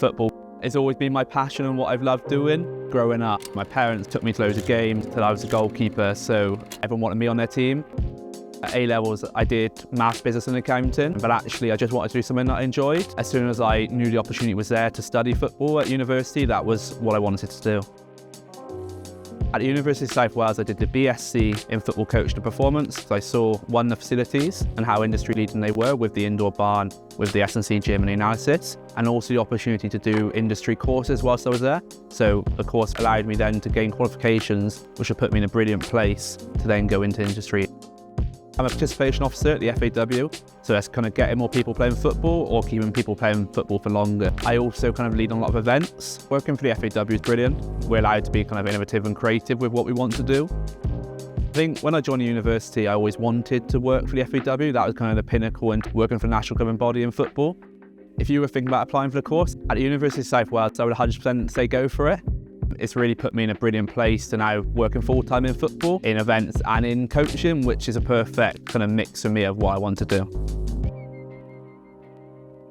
football. It's always been my passion and what I've loved doing. Growing up, my parents took me to loads of games till I was a goalkeeper, so everyone wanted me on their team. At A-levels, I did maths, business and accounting, but actually I just wanted to do something that I enjoyed. As soon as I knew the opportunity was there to study football at university, that was what I wanted to do. At the University of South Wales, I did the BSc in football coaching and performance. So I saw, one, the facilities and how industry leading they were with the indoor barn, with the S&C gym and the analysis, and also the opportunity to do industry courses whilst I was there. So the course allowed me then to gain qualifications, which would put me in a brilliant place to then go into industry. I'm a participation officer at the FAW, so that's kind of getting more people playing football or keeping people playing football for longer. I also kind of lead on a lot of events. Working for the FAW is brilliant. We're allowed to be kind of innovative and creative with what we want to do. I think when I joined the university, I always wanted to work for the FAW. That was kind of the pinnacle and working for the national governing body in football. If you were thinking about applying for the course, at the University of South Wales, I would 100% say go for it. It's really put me in a brilliant place to now working full-time in football, in events and in coaching, which is a perfect kind of mix for me of what I want to do.